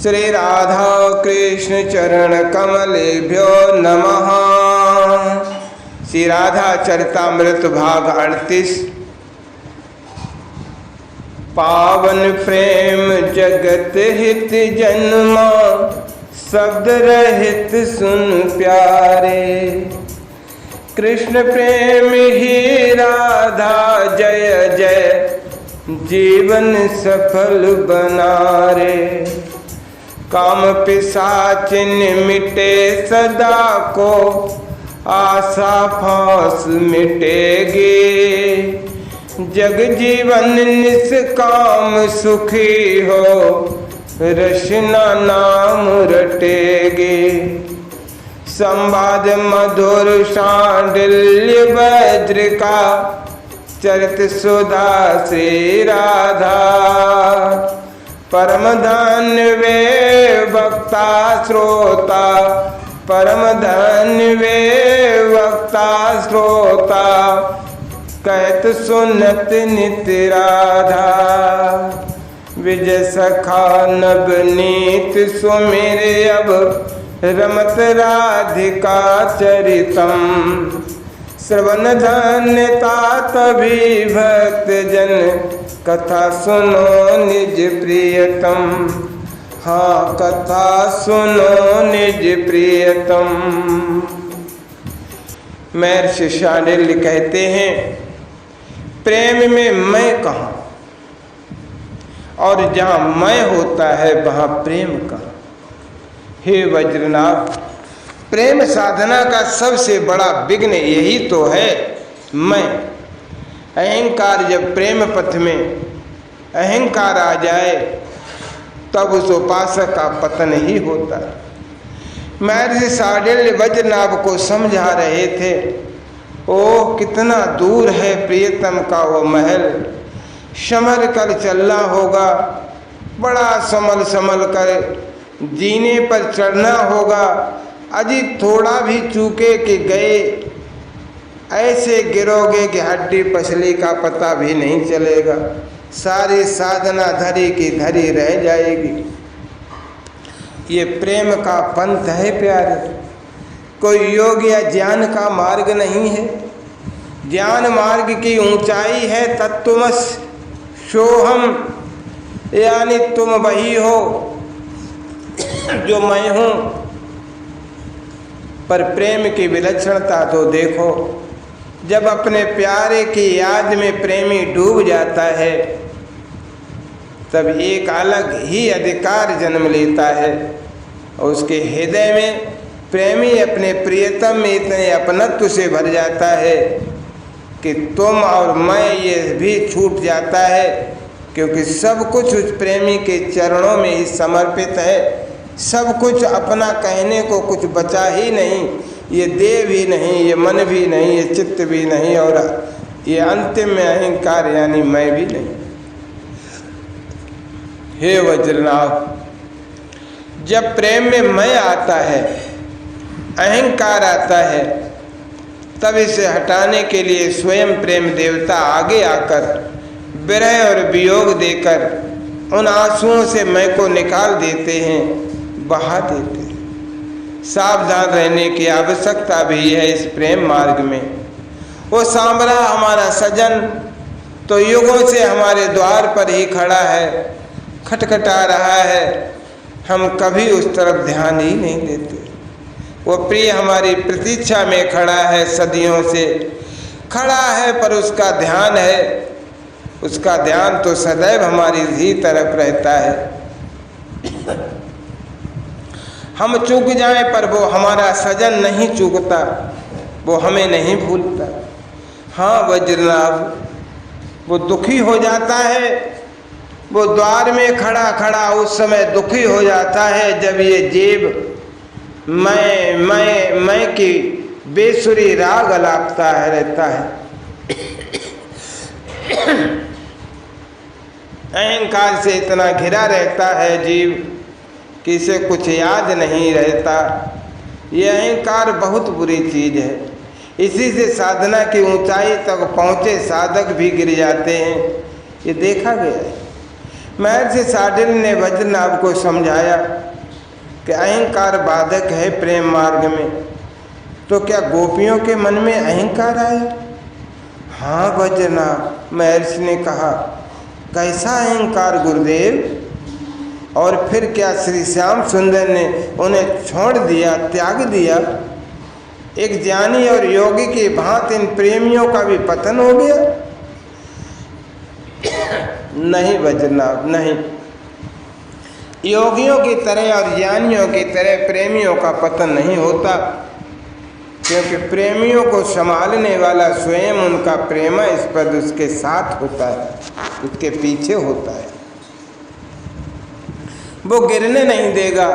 श्री राधा कृष्ण चरण कमलेभ्यो नमः। श्री राधा चरितामृत भाग 38। पावन प्रेम जगत हित जन्मा, शब्द रहित सुन प्यारे। कृष्ण प्रेम ही राधा जय जय, जीवन सफल बना रे। काम पिशाचिन मिटे सदा को, आशा फांस मिटेगी। जग जीवन निष्काम सुखी हो, रचना नाम रटेगी। संवाद मधुर शांडिल्य वज्र का, चरित सुधा श्री राधा। परम धन्य वे वक्ता श्रोता, परम धन्य वे वक्ता श्रोता। कहत सुनत नित राधा, विजय सखा नवनीत सुमेरे। अब रमत राधिका चरितम, श्रवण धन्यता तभी भक्त जन। कथा सुनो निज प्रियतम, हाँ कथा सुनो निज प्रियतम। महर्षि शांडिल्य कहते हैं, प्रेम में मैं कहाँ, और जहाँ मैं होता है वहाँ प्रेम कहाँ। हे वज्रनाथ, प्रेम साधना का सबसे बड़ा विघ्न यही तो है मैं। अहंकार, जब प्रेम पथ में अहंकार आ जाए तब उस उपासक का पतन ही होता है। महर्षि शांडिल्य वज्रनाभ को समझा रहे थे, ओ कितना दूर है प्रियतम का वो महल। संभल कर चलना होगा, बड़ा संभल संभल कर जीने पर चढ़ना होगा। अजी थोड़ा भी चूके कि गए, ऐसे गिरोगे कि हड्डी पसली का पता भी नहीं चलेगा। सारी साधना धरी की धरी रह जाएगी। ये प्रेम का पंथ है प्यारे, कोई योग या ज्ञान का मार्ग नहीं है। ज्ञान मार्ग की ऊंचाई है तत्वमसि सोहम, यानी तुम वही हो जो मैं हूँ। पर प्रेम की विलक्षणता तो देखो, जब अपने प्यारे की याद में प्रेमी डूब जाता है तब एक अलग ही अधिकार जन्म लेता है। और उसके हृदय में प्रेमी अपने प्रियतम में इतने अपनत्व से भर जाता है कि तुम और मैं ये भी छूट जाता है, क्योंकि सब कुछ उस प्रेमी के चरणों में ही समर्पित है। सब कुछ अपना कहने को कुछ बचा ही नहीं। ये देह भी नहीं, ये मन भी नहीं, ये चित्त भी नहीं, और ये अंतिम में अहंकार यानी मैं भी नहीं। हे वज्रनाभ, जब प्रेम में मैं आता है, अहंकार आता है, तब इसे हटाने के लिए स्वयं प्रेम देवता आगे आकर विरह और वियोग देकर उन आंसुओं से मैं को निकाल देते हैं, बहा देते हैं। सावधान रहने की आवश्यकता भी है इस प्रेम मार्ग में। वो सांवरा हमारा सजन तो युगों से हमारे द्वार पर ही खड़ा है, खटखटा रहा है, हम कभी उस तरफ ध्यान ही नहीं देते। वो प्रिय हमारी प्रतीक्षा में खड़ा है, सदियों से खड़ा है, पर उसका ध्यान है, उसका ध्यान तो सदैव हमारी ही तरफ रहता है। हम चूक जाएं पर वो हमारा सजन नहीं चूकता, वो हमें नहीं भूलता। हाँ वज्रनाभ, वो दुखी हो जाता है, वो द्वार में खड़ा खड़ा उस समय दुखी हो जाता है जब ये जीव मैं की बेसुरी राग अलापता है रहता है। अहंकार से इतना घिरा रहता है जीव कि इसे कुछ याद नहीं रहता। ये अहंकार बहुत बुरी चीज है। इसी से साधना की ऊंचाई तक पहुँचे साधक भी गिर जाते हैं, ये देखा गया है। महर्षि शार्दूल ने वज्रनाभ को समझाया कि अहंकार बाधक है प्रेम मार्ग में। तो क्या गोपियों के मन में अहंकार आया? हाँ वज्रनाभ, महर्षि ने कहा। कैसा अहंकार गुरुदेव? और फिर क्या श्री श्याम सुंदर ने उन्हें छोड़ दिया, त्याग दिया? एक ज्ञानी और योगी की भांति इन प्रेमियों का भी पतन हो गया? नहीं वज्रनाभ, नहीं। योगियों की तरह और ज्ञानियों की तरह प्रेमियों का पतन नहीं होता, क्योंकि प्रेमियों को संभालने वाला स्वयं उनका प्रेमास्पद उसके साथ होता है, उसके पीछे होता है। वो गिरने नहीं देगा।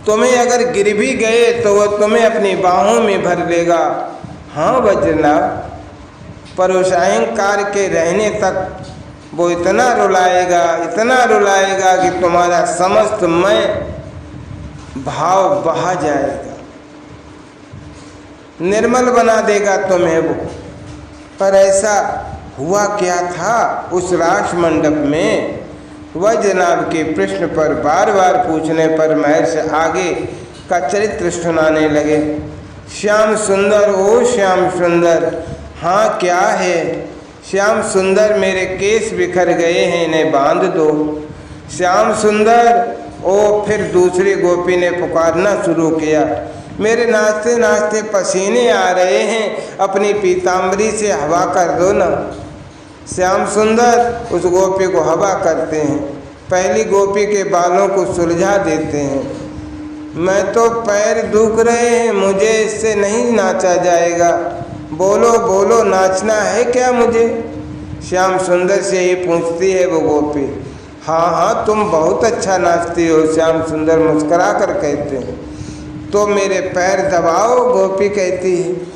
तुम्हें अगर गिर भी गए तो वो तुम्हें अपनी बाहों में भर लेगा। हाँ वज्रनाभ, पर उस अहंकार के रहने तक वो इतना रुलाएगा, इतना रुलाएगा कि तुम्हारा समस्त मैं भाव बहा जाएगा, निर्मल बना देगा तुम्हें वो। पर ऐसा हुआ क्या था उस रास मंडप में? वज्रनाभ के प्रश्न पर बार बार पूछने पर महर्षि आगे का चरित्र सुनाने लगे। श्याम सुंदर, ओ श्याम सुंदर, हाँ क्या है? श्याम सुंदर, मेरे केस बिखर गए हैं, इन्हें बांध दो। श्याम सुंदर, ओ फिर दूसरी गोपी ने पुकारना शुरू किया। मेरे नाचते नाचते पसीने आ रहे हैं, अपनी पीताम्बरी से हवा कर दो ना। श्याम सुंदर उस गोपी को हवा करते हैं, पहली गोपी के बालों को सुलझा देते हैं। मैं तो पैर दुख रहे हैं, मुझे इससे नहीं नाचा जाएगा। बोलो बोलो, नाचना है क्या मुझे? श्याम सुंदर से ही पूछती है वो गोपी। हाँ हाँ, तुम बहुत अच्छा नाचती हो, श्याम सुंदर मुस्कुरा कर कहते हैं। तो मेरे पैर दबाओ, गोपी कहती है।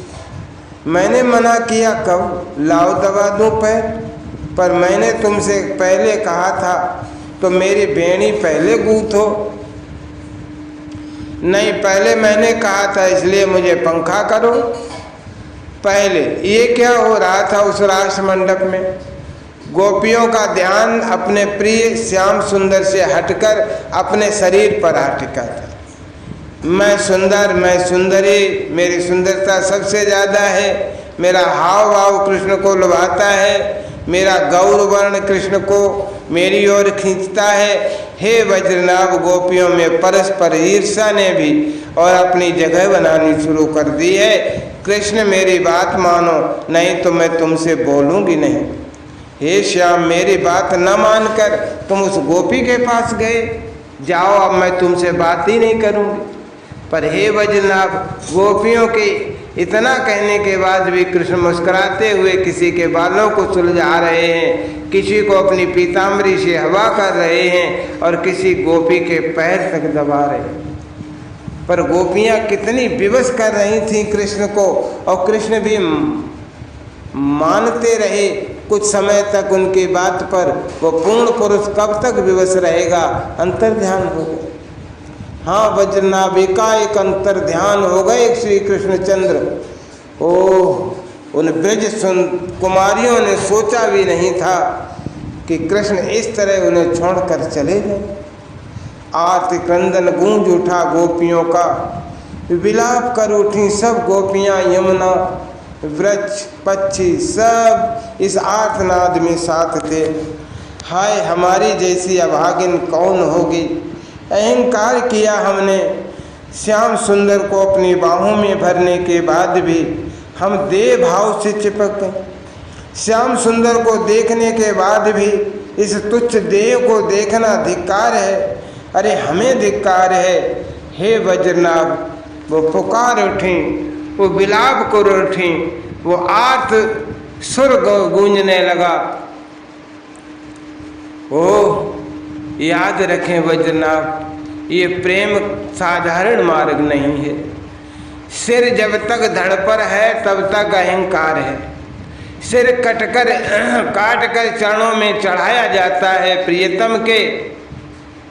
मैंने मना किया कब? लाओ दबा दूं पैर। पर मैंने तुमसे पहले कहा था तो मेरी बेड़ी पहले गूंथो। नहीं, पहले मैंने कहा था इसलिए मुझे पंखा करो। पहले ये क्या हो रहा था उस रास मंडप में? गोपियों का ध्यान अपने प्रिय श्याम सुंदर से हटकर अपने शरीर पर आ टिका था। मैं सुंदर, मैं सुंदरी, मेरी सुंदरता सबसे ज़्यादा है। मेरा हाव भाव कृष्ण को लुभाता है, मेरा गौर वर्ण कृष्ण को मेरी ओर खींचता है। हे वज्रनाभ, गोपियों में परस्पर ईर्ष्या ने भी और अपनी जगह बनानी शुरू कर दी है। कृष्ण मेरी बात मानो, नहीं तो मैं तुमसे बोलूँगी नहीं। हे श्याम, मेरी बात न मानकर तुम उस गोपी के पास गए, जाओ अब मैं तुमसे बात ही नहीं करूँगी। पर हे वज्रनाभ, गोपियों के इतना कहने के बाद भी कृष्ण मुस्कुराते हुए किसी के बालों को सुलझा रहे हैं, किसी को अपनी पीताम्बरी से हवा कर रहे हैं और किसी गोपी के पैर तक दबा रहे हैं। पर गोपियाँ कितनी विवश कर रही थीं कृष्ण को, और कृष्ण भी मानते रहे कुछ समय तक उनकी बात पर। वो पूर्ण पुरुष कब तक विवश रहेगा? अंतर्ध्यान हो गए। हाँ वज्रनाभ, एकाएक अंतर ध्यान हो गए श्री कृष्णचंद्र। ओह, उन ब्रज कुमारियों ने सोचा भी नहीं था कि कृष्ण इस तरह उन्हें छोड़कर चले गए। आर्ति क्रंदन गूंज उठा गोपियों का, विलाप कर उठी सब गोपियाँ। यमुना, वृक्ष, पक्षी सब इस आर्तनाद में साथ थे। हाय, हमारी जैसी अभागिन कौन होगी? अहंकार किया हमने। श्याम सुंदर को अपनी बाहों में भरने के बाद भी हम देह भाव से चिपक गए। श्याम सुंदर को देखने के बाद भी इस तुच्छ देह को देखना धिक्कार है। अरे हमें धिक्कार है। हे वज्रनाभ, वो पुकार उठी, वो विलाप कर उठी, वो आर्त सुर गूंजने लगा। ओह, याद रखें वज्रनाभ, ये प्रेम साधारण मार्ग नहीं है। सिर जब तक धड़ पर है तब तक अहंकार है। सिर काट कर चरणों में चढ़ाया जाता है प्रियतम के,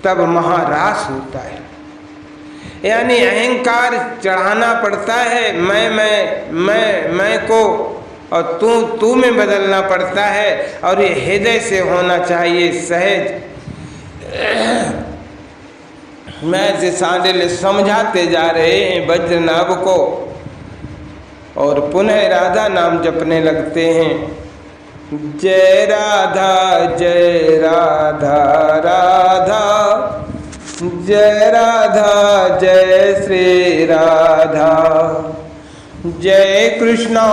तब महारास होता है। यानी अहंकार चढ़ाना पड़ता है, मैं को, और तू में बदलना पड़ता है। और ये हृदय से होना चाहिए, सहज। महर्षि सांडिल्य समझाते जा रहे हैं वज्रनाभ को और पुनः राधा नाम जपने लगते हैं। जय राधा राधा, जय राधा जय श्री राधा। जय कृष्णा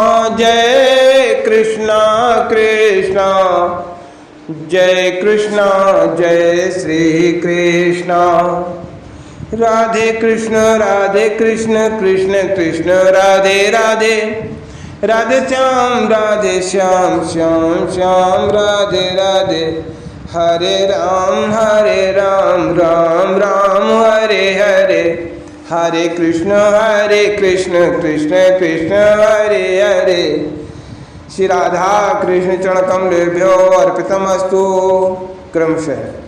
कृष्णा, जय कृष्णा जय श्री कृष्णा। राधे कृष्ण कृष्ण कृष्ण राधे राधे, राधे श्याम श्याम श्याम राधे राधे। हरे राम राम राम हरे हरे, हरे कृष्ण कृष्ण कृष्ण हरे हरे। श्री राधा कृष्ण चरण कमलेभ्यो अर्पितमस्तु क्रमशः।